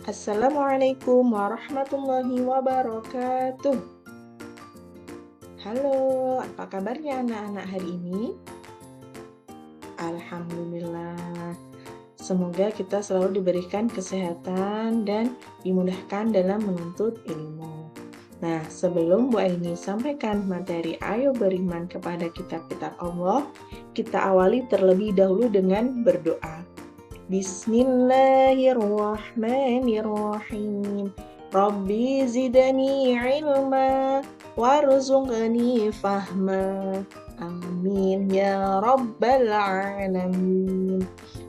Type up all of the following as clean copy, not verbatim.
Assalamualaikum warahmatullahi wabarakatuh. Halo, apa kabarnya anak-anak hari ini? Alhamdulillah. Semoga kita selalu diberikan kesehatan dan dimudahkan dalam menuntut ilmu. Nah, sebelum Bu Aini sampaikan materi Ayo Beriman kepada kitab-kitab Allah, kita awali terlebih dahulu dengan berdoa. Bismillahirrahmanirrahim. Rabbi zidni ilma warzuqni fahma. Amin ya rabbal alamin.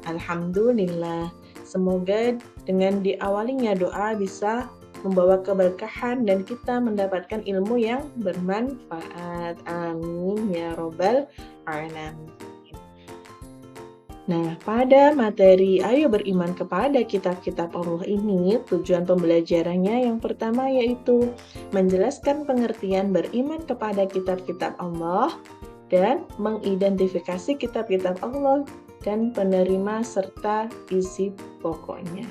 Alhamdulillah. Semoga dengan diawalinya doa bisa membawa keberkahan dan kita mendapatkan ilmu yang bermanfaat. Amin ya rabbal alamin. Nah, pada materi Ayo Beriman kepada kitab-kitab Allah ini, tujuan pembelajarannya yang pertama yaitu menjelaskan pengertian beriman kepada kitab-kitab Allah dan mengidentifikasi kitab-kitab Allah dan penerima serta isi pokoknya.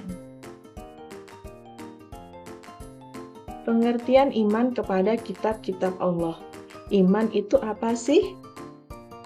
Pengertian iman kepada kitab-kitab Allah. Iman itu apa sih?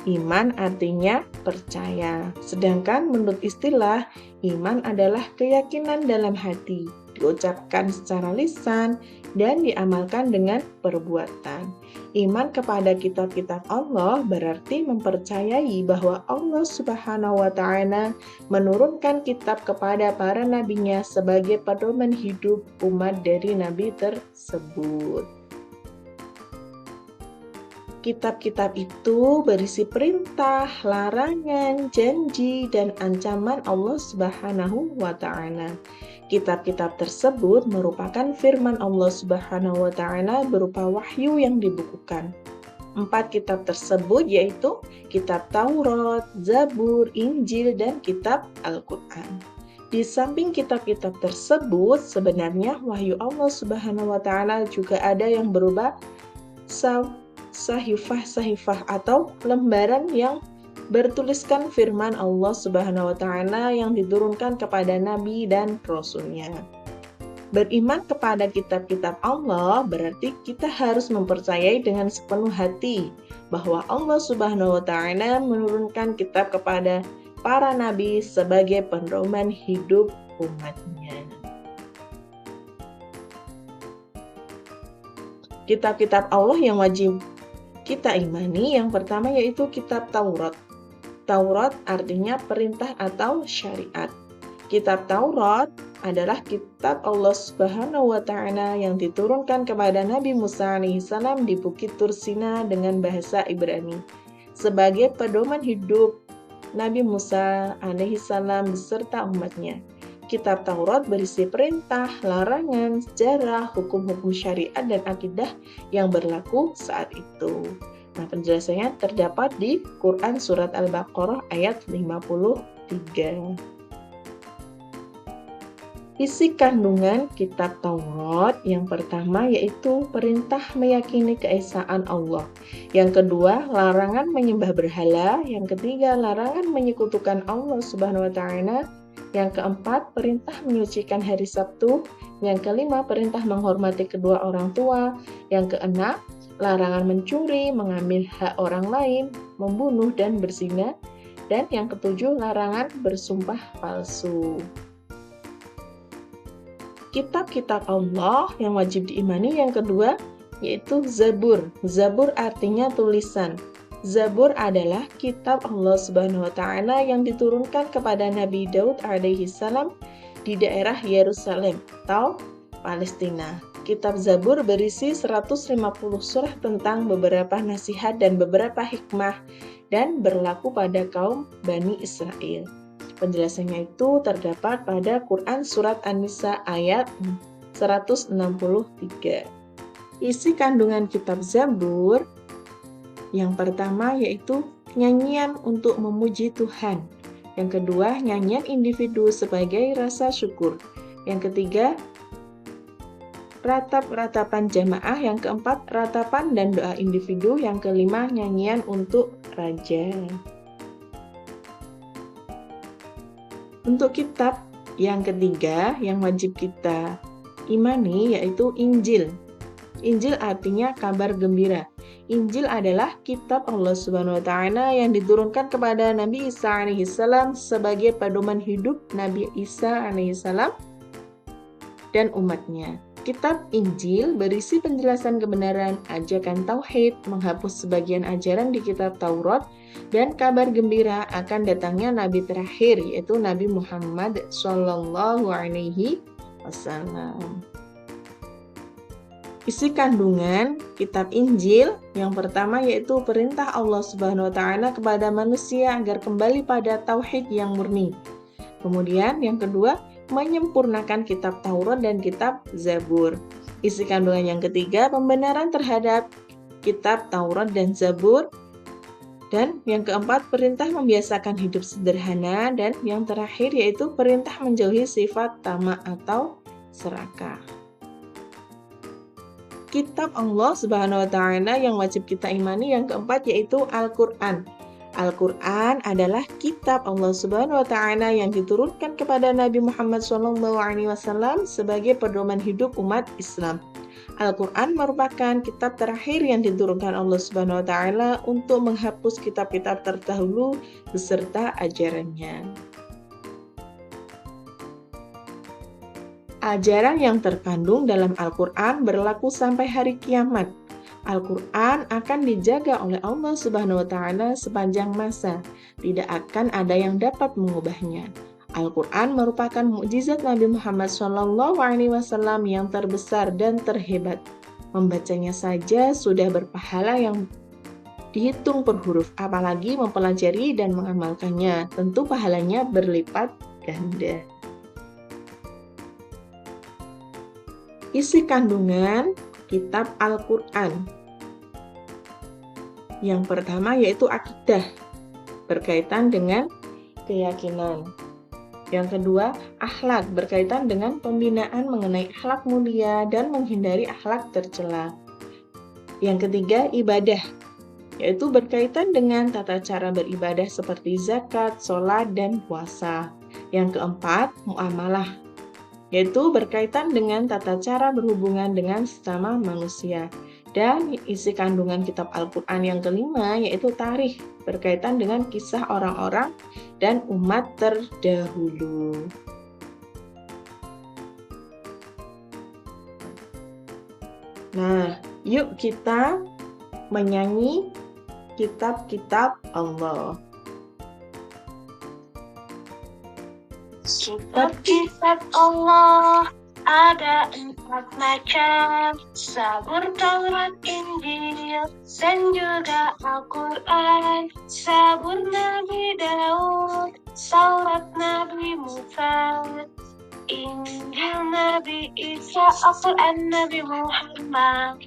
Iman artinya percaya. Sedangkan menurut istilah, iman adalah keyakinan dalam hati, diucapkan secara lisan, dan diamalkan dengan perbuatan. Iman kepada kitab-kitab Allah berarti mempercayai bahwa Allah Subhanahu wa Ta'ala menurunkan kitab kepada para nabinya sebagai pedoman hidup umat dari nabi tersebut. Kitab-kitab itu berisi perintah, larangan, janji, dan ancaman Allah Subhanahu wa Ta'ala. Kitab-kitab tersebut merupakan firman Allah Subhanahu wa Ta'ala berupa wahyu yang dibukukan. 4 kitab tersebut yaitu kitab Taurat, Zabur, Injil, dan kitab Al-Quran. Di samping kitab-kitab tersebut, sebenarnya wahyu Allah Subhanahu wa Ta'ala juga ada yang berupa sahifah atau lembaran yang bertuliskan firman Allah Subhanahu wa Ta'ala yang diturunkan kepada nabi dan rasulnya. Beriman kepada kitab-kitab Allah berarti kita harus mempercayai dengan sepenuh hati bahwa Allah Subhanahu wa Ta'ala menurunkan kitab kepada para nabi sebagai pedoman hidup umatnya. Kitab-kitab Allah yang wajib kita imani yang pertama yaitu kitab Taurat. Taurat artinya perintah atau syariat. Kitab Taurat adalah kitab Allah Subhanahu wa Ta'ala yang diturunkan kepada Nabi Musa alaihissalam di Bukit Tursina dengan bahasa Ibrani sebagai pedoman hidup Nabi Musa alaihissalam beserta umatnya. Kitab Taurat berisi perintah, larangan, sejarah, hukum-hukum syariat, dan akidah yang berlaku saat itu. Nah, penjelasannya terdapat di Quran Surat Al-Baqarah ayat 53. Isi kandungan kitab Taurat yang pertama yaitu perintah meyakini keesaan Allah. Yang kedua, larangan menyembah berhala. Yang ketiga, larangan menyekutukan Allah Subhanahu wa Ta'ala. Yang keempat, perintah menyucikan hari Sabtu. Yang kelima, perintah menghormati kedua orang tua. Yang keenam, larangan mencuri, mengambil hak orang lain, membunuh, dan berzina. Dan yang ketujuh, larangan bersumpah palsu. Kitab-kitab Allah yang wajib diimani yang kedua, yaitu Zabur. Zabur artinya tulisan. Zabur adalah kitab Allah Subhanahu wa Ta'ala yang diturunkan kepada Nabi Daud alaihissalam di daerah Yerusalem atau Palestina. Kitab Zabur berisi 150 surah tentang beberapa nasihat dan beberapa hikmah dan berlaku pada kaum Bani Israel. Penjelasannya itu terdapat pada Quran Surat An-Nisa ayat 163. Isi kandungan kitab Zabur yang pertama yaitu nyanyian untuk memuji Tuhan. Yang kedua, nyanyian individu sebagai rasa syukur. Yang ketiga, ratap-ratapan jamaah. Yang keempat, ratapan dan doa individu. Yang kelima, nyanyian untuk raja. Untuk kitab Yang ketiga yang wajib kita imani yaitu Injil. Injil artinya kabar gembira. Injil adalah kitab Allah Subhanahu wa taala yang diturunkan kepada Nabi Isa alaihissalam sebagai pedoman hidup Nabi Isa alaihissalam dan umatnya. Kitab Injil berisi penjelasan kebenaran, ajakan tauhid, menghapus sebagian ajaran di kitab Taurat, dan kabar gembira akan datangnya Nabi terakhir, yaitu Nabi Muhammad Shallallahu Alaihi Wasallam. Isi kandungan kitab Injil yang pertama yaitu perintah Allah Subhanahu wa taala kepada manusia agar kembali pada tauhid yang murni. Kemudian yang kedua, menyempurnakan kitab Taurat dan kitab Zabur. Isi kandungan yang ketiga, pembenaran terhadap kitab Taurat dan Zabur. Dan yang keempat, perintah membiasakan hidup sederhana. Dan yang terakhir yaitu perintah menjauhi sifat tamak atau serakah. Kitab Allah Subhanahu wa taala yang wajib kita imani yang keempat yaitu Al-Qur'an. Al-Qur'an adalah kitab Allah Subhanahu wa taala yang diturunkan kepada Nabi Muhammad SAW sebagai pedoman hidup umat Islam. Al-Qur'an merupakan kitab terakhir yang diturunkan Allah Subhanahu wa taala untuk menghapus kitab-kitab terdahulu beserta ajarannya. Ajaran yang terkandung dalam Al-Qur'an berlaku sampai hari kiamat. Al-Qur'an akan dijaga oleh Allah Subhanahu wa taala sepanjang masa. Tidak akan ada yang dapat mengubahnya. Al-Qur'an merupakan mukjizat Nabi Muhammad SAW yang terbesar dan terhebat. Membacanya saja sudah berpahala yang dihitung per huruf, apalagi mempelajari dan mengamalkannya. Tentu pahalanya berlipat ganda. Isi kandungan kitab Al-Qur'an. Yang pertama yaitu akidah, berkaitan dengan keyakinan. Yang kedua, akhlak, berkaitan dengan pembinaan mengenai akhlak mulia dan menghindari akhlak tercela. Yang ketiga, ibadah, yaitu berkaitan dengan tata cara beribadah seperti zakat, sholat, dan puasa. Yang keempat, muamalah, yaitu berkaitan dengan tata cara berhubungan dengan sesama manusia. Dan isi kandungan kitab Al-Qur'an yang kelima yaitu tarikh, berkaitan dengan kisah orang-orang dan umat terdahulu. Nah, yuk kita menyanyi kitab-kitab Allah. Kitab-kitab Allah ada 4 macam, Zabur, Taurat, Injil, dan juga Al-Quran. Zabur Nabi Daud, Taurat Nabi Musa, Injil Nabi Isa, Al-Quran Nabi Muhammad.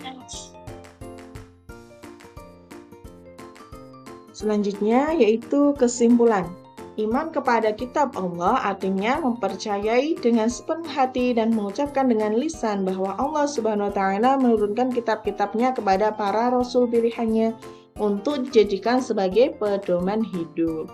Selanjutnya yaitu kesimpulan. Iman kepada kitab Allah artinya mempercayai dengan sepenuh hati dan mengucapkan dengan lisan bahwa Allah Subhanahu wa taala menurunkan kitab-kitabnya kepada para rasul pilihannya untuk dijadikan sebagai pedoman hidup.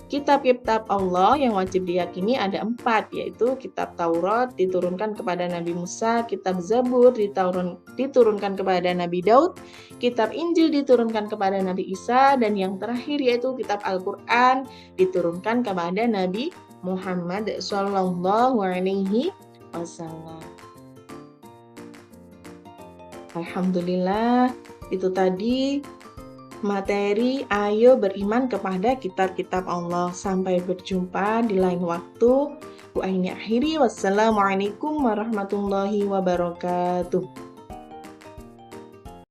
Kitab-kitab Allah yang wajib diyakini ada 4, yaitu kitab Taurat diturunkan kepada Nabi Musa, kitab Zabur diturunkan kepada Nabi Daud, kitab Injil diturunkan kepada Nabi Isa, dan yang terakhir yaitu kitab Al-Qur'an diturunkan kepada Nabi Muhammad Shallallahu Alaihi Wasallam. Alhamdulillah, itu tadi materi Ayo Beriman Kepada Kitab-Kitab Allah. Sampai berjumpa di lain waktu. Wa akhiri wassalamualaikum warahmatullahi wabarakatuh.